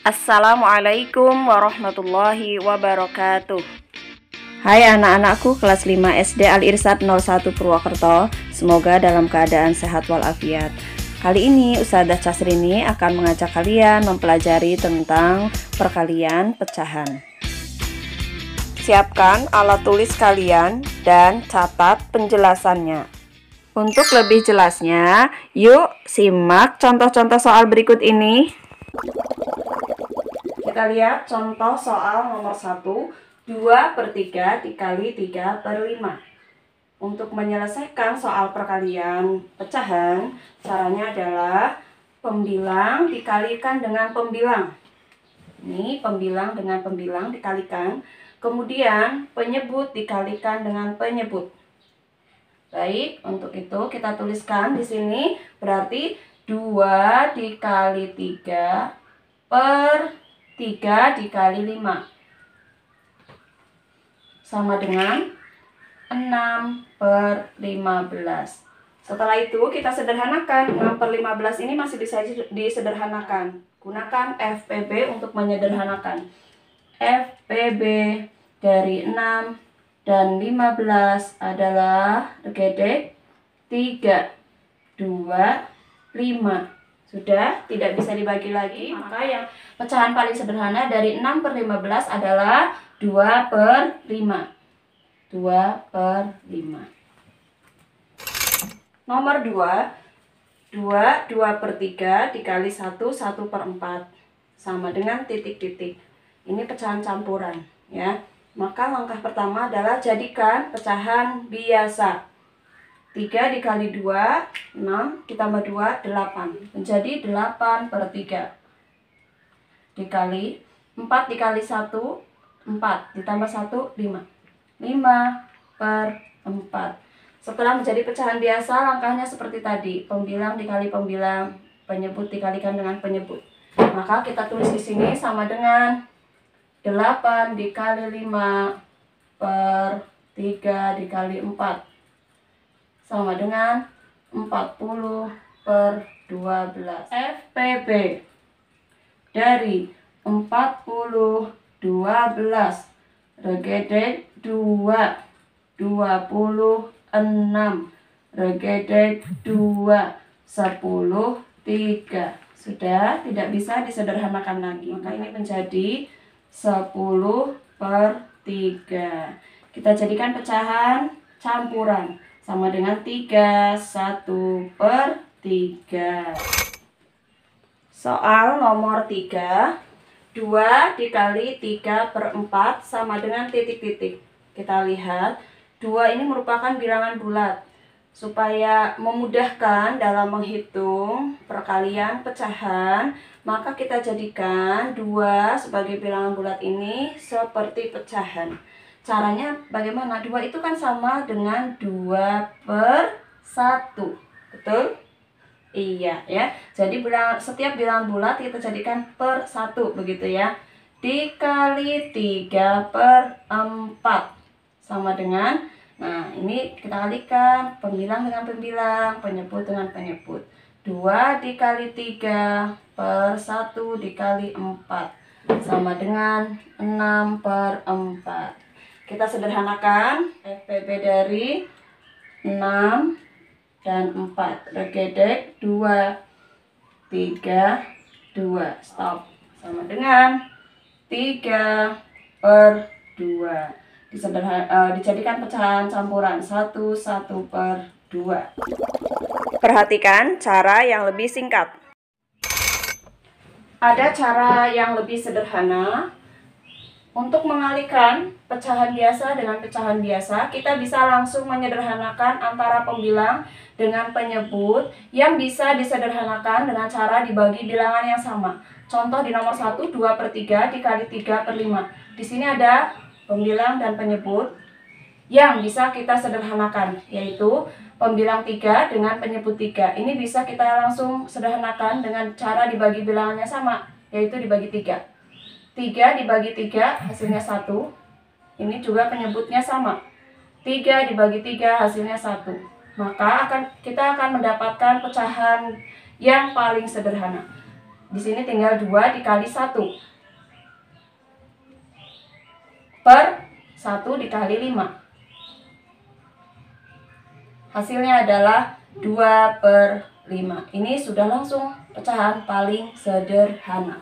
Assalamualaikum warahmatullahi wabarakatuh. Hai anak-anakku kelas 5 SD Al-Irsyad 01 Purwokerto. Semoga dalam keadaan sehat walafiat. Kali ini Ustadzah Casrini akan mengajak kalian mempelajari tentang perkalian pecahan. Siapkan alat tulis kalian dan catat penjelasannya. Untuk lebih jelasnya, yuk simak contoh-contoh soal berikut ini. Kita lihat contoh soal nomor 1, 2/3 dikali 3/5. Untuk menyelesaikan soal perkalian pecahan, caranya adalah pembilang dikalikan dengan pembilang. Ini pembilang dengan pembilang dikalikan, kemudian penyebut dikalikan dengan penyebut. Baik, untuk itu kita tuliskan di sini berarti 2 dikali 3 per 3 dikali 5 sama dengan 6/15. Setelah itu kita sederhanakan. 6/15 ini masih bisa disederhanakan. Gunakan FPB untuk menyederhanakan. FPB dari 6 dan 15 adalah regedek 3, 2, 5. Sudah, tidak bisa dibagi lagi. Maka yang pecahan paling sederhana dari 6/15 adalah 2/5. 2/5. Nomor 2, 2/3 dikali 1, 1/4 sama dengan titik-titik. Ini pecahan campuran, ya. Maka langkah pertama adalah jadikan pecahan biasa. 3 dikali 2, 6, ditambah 2, 8. Menjadi 8/3. Dikali 4 dikali 1, 4. Ditambah 1, 5. 5/4. Setelah menjadi pecahan biasa, langkahnya seperti tadi. Pembilang dikali pembilang, penyebut dikalikan dengan penyebut. Maka kita tulis di sini sama dengan 8 dikali 5 per 3 dikali 4. Sama dengan 40/12. FPB dari 40/12 regedek 2, 26 regedek 2, 10, 3. Sudah, tidak bisa disederhanakan lagi. Maka ini menjadi 10/3. Kita jadikan pecahan campuran sama dengan 3, 1/3. Soal nomor 3, 2 dikali 3/4 sama dengan titik-titik. Kita lihat, 2 ini merupakan bilangan bulat. Supaya memudahkan dalam menghitung perkalian pecahan, maka kita jadikan 2 sebagai bilangan bulat ini seperti pecahan. Caranya bagaimana? 2 itu kan sama dengan 2/1. Betul? Iya, ya. Jadi setiap bilangan bulat kita jadikan per 1 begitu ya. Dikali 3/4 sama dengan, nah ini kita kalikan pembilang dengan pembilang, penyebut dengan penyebut. 2 dikali 3 per 1 dikali 4 sama dengan 6/4. Kita sederhanakan. FPB dari 6 dan 4 regedek 2, 3, 2. Stop. Sama dengan 3/2. Dijadikan pecahan campuran 1, 1/2. Perhatikan cara yang lebih singkat. Ada cara yang lebih sederhana. Untuk mengalihkan pecahan biasa dengan pecahan biasa, kita bisa langsung menyederhanakan antara pembilang dengan penyebut yang bisa disederhanakan dengan cara dibagi bilangan yang sama. Contoh di nomor 1, 2/3 dikali 3/5. Di sini ada pembilang dan penyebut yang bisa kita sederhanakan, yaitu pembilang 3 dengan penyebut 3. Ini bisa kita langsung sederhanakan dengan cara dibagi bilangannya sama, yaitu dibagi 3. 3 dibagi 3 hasilnya 1. Ini juga penyebutnya sama. 3 dibagi 3 hasilnya 1. Maka kita akan mendapatkan pecahan yang paling sederhana. Di sini tinggal 2 dikali 1 per 1 dikali 5. Hasilnya adalah 2 per 5. Ini sudah langsung pecahan paling sederhana.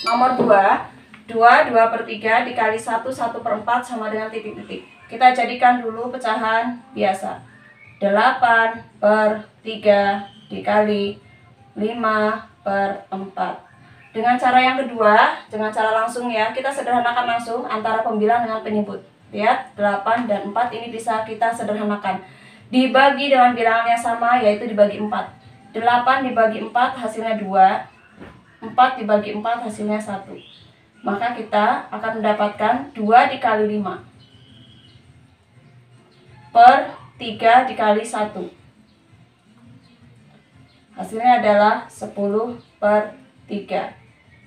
Nomor 2, 2 per 3 dikali 1 per 4 sama dengan titik-titik. Kita jadikan dulu pecahan biasa. 8 per 3 dikali 5 per 4. Dengan cara yang kedua, dengan cara langsung ya, kita sederhanakan langsung antara pembilang dengan penyebut. Lihat, 8 dan 4 ini bisa kita sederhanakan. Dibagi dengan bilangan yang sama, yaitu dibagi 4. 8 dibagi 4 hasilnya 2. 4 dibagi 4 hasilnya 1. Maka kita akan mendapatkan 2 dikali 5 per 3 dikali 1. Hasilnya adalah 10 per 3.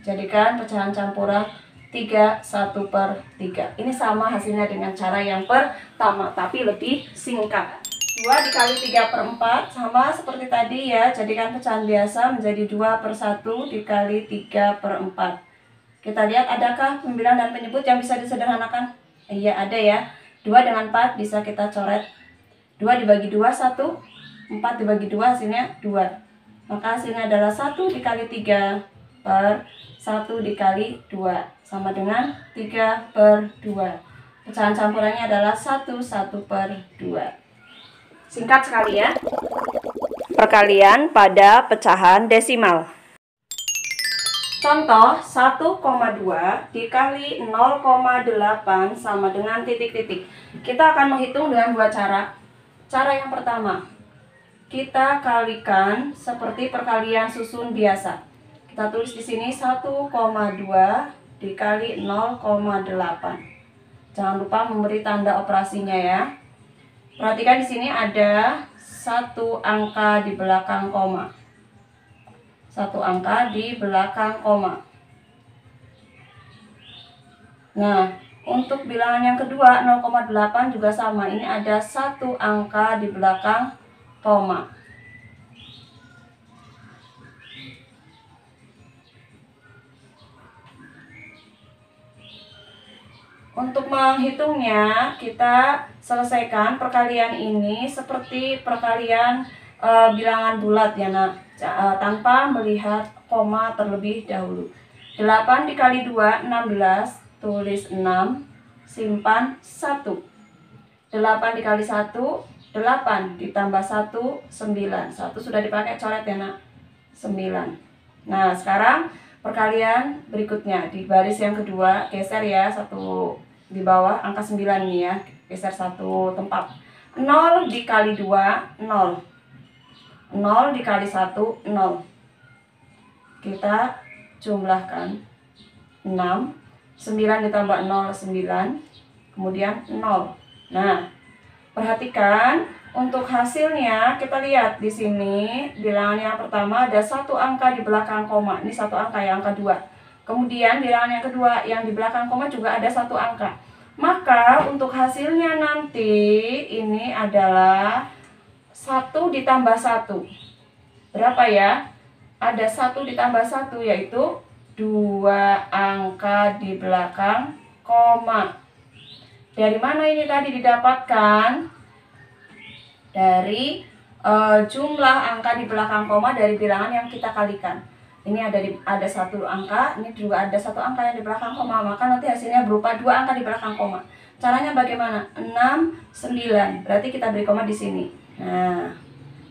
Jadikan pecahan campuran 3, 1 per 3. Ini sama hasilnya dengan cara yang pertama, tapi lebih singkat. 2 dikali 3 per 4 sama seperti tadi ya. Jadikan pecahan biasa menjadi 2 per 1 dikali 3 per 4. Kita lihat adakah pembilang dan penyebut yang bisa disederhanakan? Iya, ada ya. 2 dengan 4 bisa kita coret. 2 dibagi 2, 1. 4 dibagi 2 hasilnya 2. Maka hasilnya adalah 1 dikali 3 per 1 dikali 2 sama dengan 3 per 2. Pecahan campurannya adalah 1 per 2. Singkat sekali ya. Perkalian pada pecahan desimal. Contoh 1,2 dikali 0,8 sama dengan titik-titik. Kita akan menghitung dengan dua cara. Cara yang pertama, kita kalikan seperti perkalian susun biasa. Kita tulis di sini 1,2 dikali 0,8. Jangan lupa memberi tanda operasinya ya. Perhatikan di sini ada satu angka di belakang koma. Satu angka di belakang koma. Nah, untuk bilangan yang kedua 0,8 juga sama. Ini ada satu angka di belakang koma. Untuk menghitungnya, kita selesaikan perkalian ini seperti perkalian bilangan bulat ya nak, tanpa melihat koma terlebih dahulu. 8 dikali 2, 16, tulis 6, simpan 1. 8 dikali 1, 8 ditambah 1, 9. 1 sudah dipakai coret ya nak, 9. Nah sekarang perkalian berikutnya di baris yang kedua, geser ya satu di bawah angka 9 nih ya, geser satu tempat. 0 dikali 2, 0. 0 dikali 1, 0. Kita jumlahkan 6. 9 ditambah 0, 9. Kemudian 0. Nah, perhatikan untuk hasilnya kita lihat di sini bilangan yang pertama ada satu angka di belakang koma. Ini satu angka ya, angka 2. Kemudian bilangan yang kedua yang di belakang koma juga ada satu angka. Maka untuk hasilnya nanti ini adalah 1 ditambah 1. Berapa ya? Ada 1 ditambah 1 yaitu 2 angka di belakang koma. Dari mana ini tadi didapatkan? Dari jumlah angka di belakang koma dari bilangan yang kita kalikan. Ini ada satu angka, ini juga ada satu angka yang di belakang koma, maka nanti hasilnya berupa 2 angka di belakang koma. Caranya bagaimana? 6, 9. Berarti kita beri koma di sini. Nah,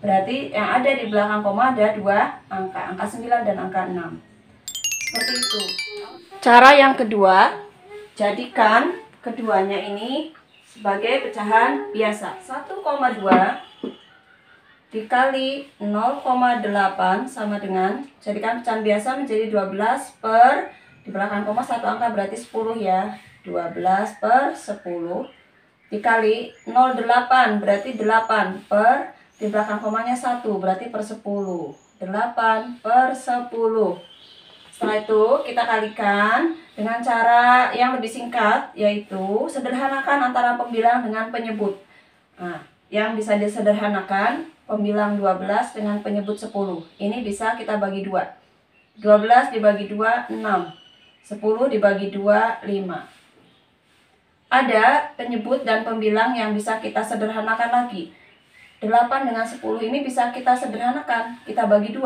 berarti yang ada di belakang koma ada 2 angka, angka 9 dan angka 6. Seperti itu. Cara yang kedua, jadikan keduanya ini sebagai pecahan biasa. 1,2 dikali 0,8 sama dengan, jadikan pecahan biasa menjadi 12 per, di belakang koma satu angka berarti 10 ya. 12 per 10 dikali 0,8 berarti 8 per, di belakang komanya 1 berarti per 10. 8 per 10. Setelah itu kita kalikan dengan cara yang lebih singkat, yaitu sederhanakan antara pembilang dengan penyebut. Nah, yang bisa disederhanakan pembilang 12 dengan penyebut 10. Ini bisa kita bagi 2. 12 dibagi 2, 6. 10 dibagi 2, 5. Ada penyebut dan pembilang yang bisa kita sederhanakan lagi. 8 dengan 10 ini bisa kita sederhanakan, kita bagi 2.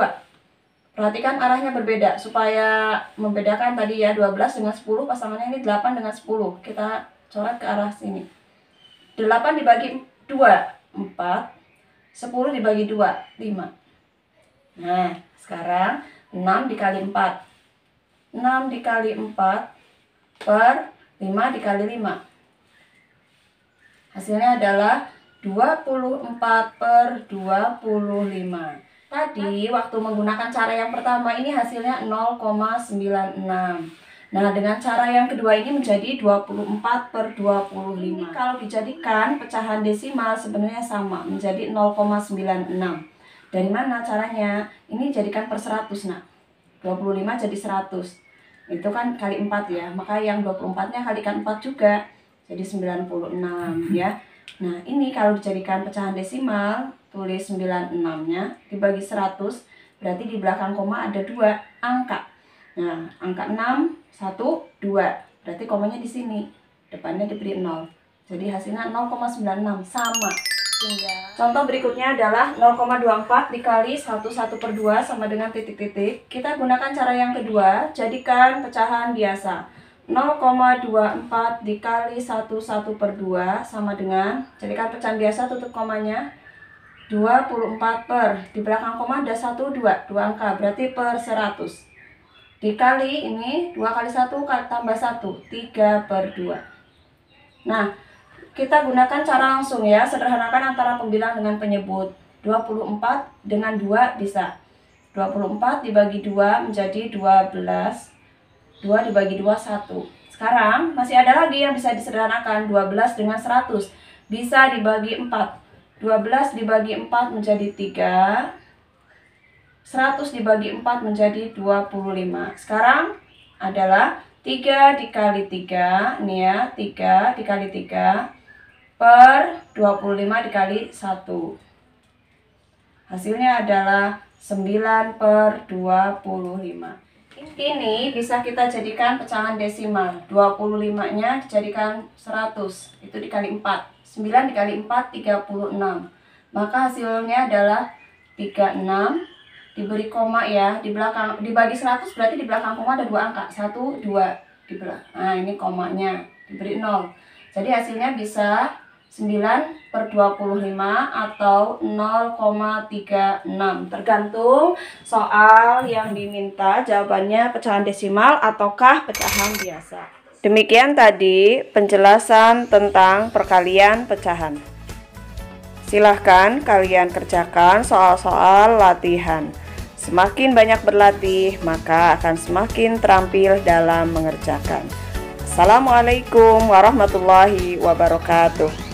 Perhatikan arahnya berbeda, supaya membedakan tadi ya, 12 dengan 10, pasangannya ini 8 dengan 10. Kita coret ke arah sini. 8 dibagi 2, 4. 10 dibagi 2, 5. Nah, sekarang 6 dikali 4. 6 dikali 4 per 5 dikali 5. Hasilnya adalah 24 per 25. Tadi waktu menggunakan cara yang pertama ini hasilnya 0,96. Nah, dengan cara yang kedua ini menjadi 24 per 25. Ini kalau dijadikan pecahan desimal sebenarnya sama, menjadi 0,96. Dari mana caranya? Ini jadikan per 100, nak. 25 jadi 100. Itu kan kali 4 ya, maka yang 24-nya kalikan 4 juga. Jadi 96 ya. Nah, ini kalau dijadikan pecahan desimal, tulis 96-nya dibagi 100, berarti di belakang koma ada 2 angka. Nah, angka 6, 1, 2. Berarti komanya di sini. Depannya diberi 0. Jadi hasilnya 0,96 sama. Contoh berikutnya adalah 0,24 dikali 1/2 sama dengan titik-titik. Kita gunakan cara yang kedua, jadikan pecahan biasa. 0,24 dikali 1/2 sama dengan, jadikan pecahan biasa, tutup komanya, 24 per, di belakang koma ada 1, 2 angka, berarti per 100. Dikali ini, 2 kali 1 tambah 1, 3 per 2. Nah, kita gunakan cara langsung ya, sederhanakan antara pembilang dengan penyebut. 24 dengan 2 bisa. 24 dibagi 2 menjadi 12. 2 dibagi 2, 1. Sekarang masih ada lagi yang bisa disederhanakan. 12 dengan 100 bisa dibagi 4. 12 dibagi 4 menjadi 3. 100 dibagi 4 menjadi 25. Sekarang adalah 3 dikali 3. Ini ya, 3 dikali 3 per 25 dikali 1. Hasilnya adalah 9 per 25. Ini bisa kita jadikan pecahan desimal. 25-nya dijadikan 100. Itu dikali 4. 9 dikali 4, 36. Maka hasilnya adalah 36. Diberi koma ya. Di belakang, dibagi 100 berarti di belakang koma ada 2 angka. 1, 2. Di belakang. Nah, ini komanya. Diberi 0. Jadi hasilnya bisa 9 per 25 atau 0,36. Tergantung soal yang diminta, jawabannya pecahan desimal ataukah pecahan biasa. Demikian tadi penjelasan tentang perkalian pecahan. Silahkan kalian kerjakan soal-soal latihan. Semakin banyak berlatih, maka akan semakin terampil dalam mengerjakan. Assalamualaikum warahmatullahi wabarakatuh.